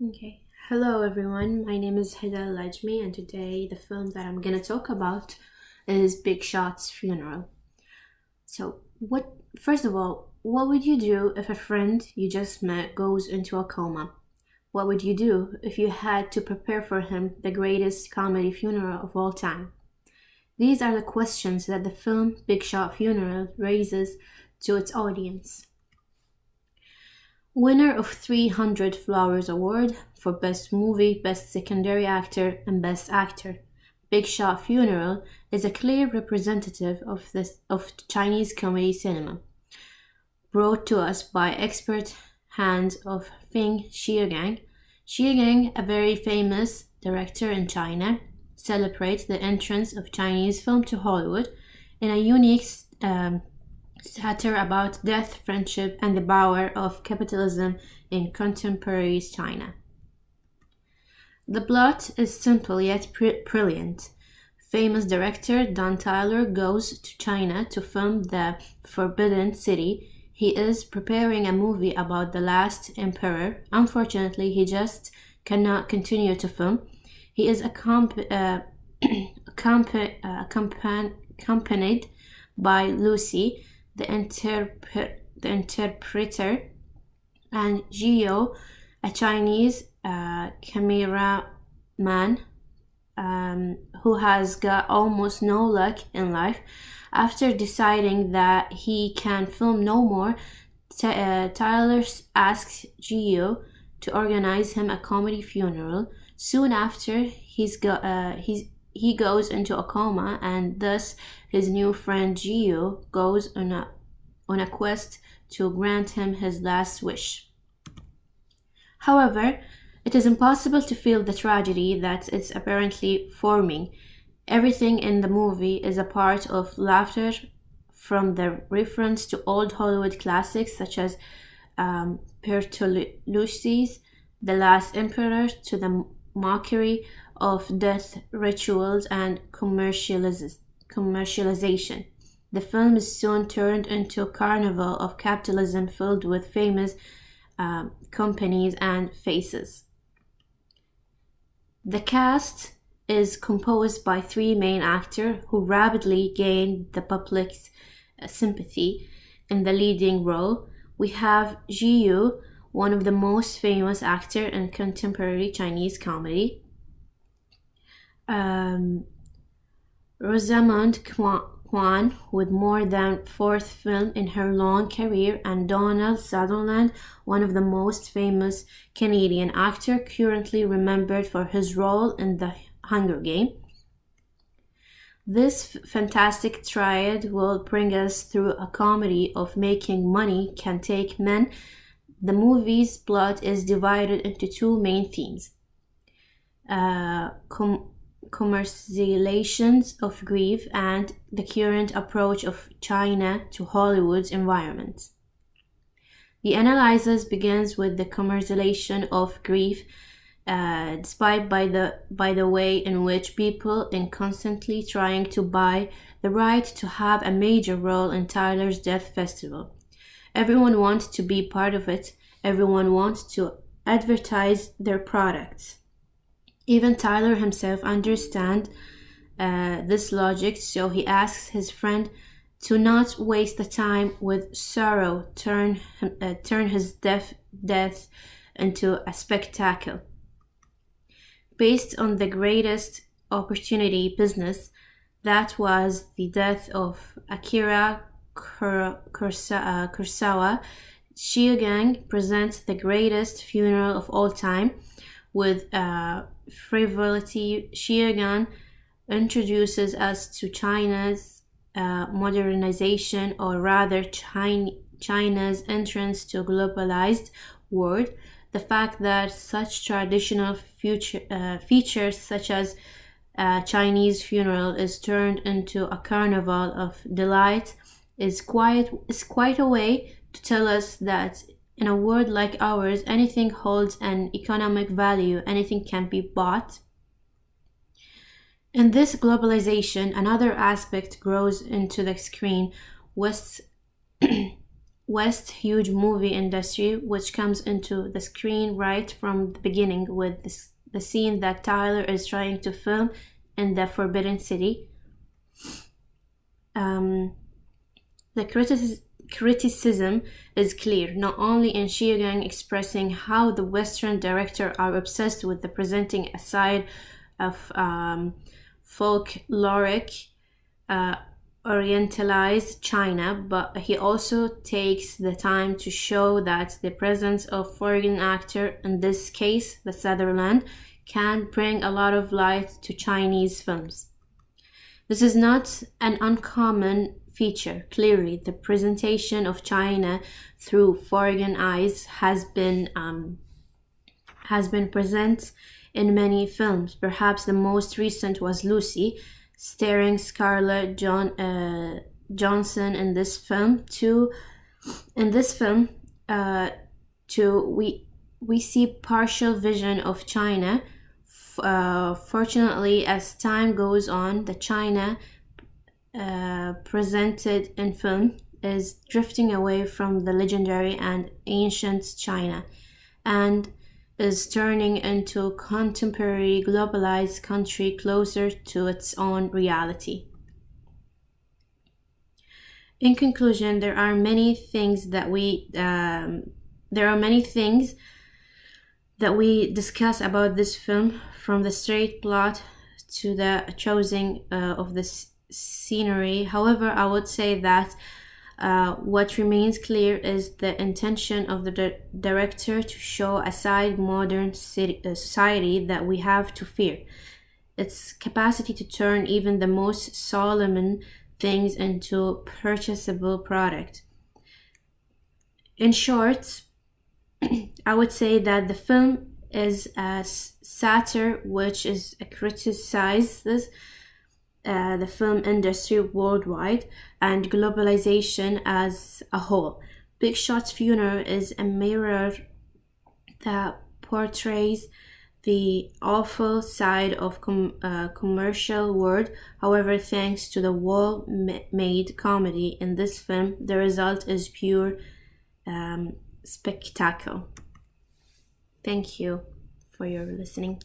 Okay. Hello everyone. My name is Hida Lajmi and today the film that I'm gonna talk about is Big Shot's funeral. So first of all, what would you do if a friend you just met goes into a coma? What would you do if you had to prepare for him the greatest comedy funeral of all time? These are the questions that the film Big Shot Funeral raises to its audience. Winner of 300 Flowers Award for Best Movie, Best Secondary Actor, and Best Actor. Big Shot Funeral is a clear representative of Chinese comedy cinema, brought to us by expert hands of Feng Xiaogang. Xiaogang, a very famous director in China, celebrates the entrance of Chinese film to Hollywood in a unique satire about death, friendship, and the power of capitalism in contemporary China. The plot is simple yet brilliant. Famous director Don Tyler goes to China to film The Forbidden City. He is preparing a movie about the last emperor. Unfortunately, he just cannot continue to film. He is accompanied by Lucy, the interpreter, and Gio, a Chinese cameraman who has got almost no luck in life. After deciding that he can film no more, Tyler asks Gio to organize him a comedy funeral. Soon after, he goes into a coma, and thus his new friend Gio goes on a quest to grant him his last wish. However, it is impossible to feel the tragedy that is apparently forming. Everything in the movie is a part of laughter, from the reference to old Hollywood classics such as Bertolucci's The Last Emperor to the mockery of death rituals and commercialization. The film is soon turned into a carnival of capitalism filled with famous companies and faces. The cast is composed by three main actors who rapidly gained the public's sympathy. In the leading role, we have Ji Yu, one of the most famous actors in contemporary Chinese comedy. Rosamund Kwan, with more than fourth film in her long career, and Donald Sutherland, one of the most famous Canadian actors, currently remembered for his role in The Hunger Game. This fantastic triad will bring us through a comedy of making money can take men. The movie's plot is divided into two main themes. Commercializations of grief and the current approach of China to Hollywood's environment. The analysis begins with the commercialization of grief, despite by the way in which people are constantly trying to buy the right to have a major role in Tyler's death festival. Everyone wants to be part of it. Everyone wants to advertise their products. Even Tyler himself understands this logic, so he asks his friend to not waste the time with sorrow, turn his death into a spectacle. Based on the greatest opportunity business, that was the death of Akira Kurosawa, Xiaogang presents the greatest funeral of all time. With frivolity, Xiaogang introduces us to China's modernization, or rather China's entrance to a globalized world. The fact that such traditional features such as Chinese funeral is turned into a carnival of delight is quite a way to tell us that in a world like ours, anything holds an economic value, anything can be bought. In this globalization, another aspect grows into the screen. West huge movie industry, which comes into the screen right from the beginning with the scene that Tyler is trying to film in the Forbidden City. The criticism is clear, not only in Shiogang expressing how the Western directors are obsessed with the presenting a side of folkloric, orientalized China, but he also takes the time to show that the presence of foreign actor, in this case the Sutherland, can bring a lot of light to Chinese films. This is not an uncommon feature. Clearly, the presentation of China through foreign eyes has been present in many films. Perhaps the most recent was Lucy, starring Scarlett Johansson. In this film, we see partial vision of China. Fortunately, as time goes on, the China presented in film is drifting away from the legendary and ancient China and is turning into contemporary globalized country closer to its own reality. In conclusion, there are many things that we discuss about this film, from the straight plot to the choosing of the scenery. However, I would say that what remains clear is the intention of the director to show a side modern society that we have to fear. Its capacity to turn even the most solemn things into purchasable product. In short, I would say that the film is a satire which is criticizes the film industry worldwide and globalization as a whole. Big Shot's Funeral is a mirror that portrays the awful side of commercial world. However, thanks to the well-made comedy in this film, the result is pure spectacle. Thank you for your listening.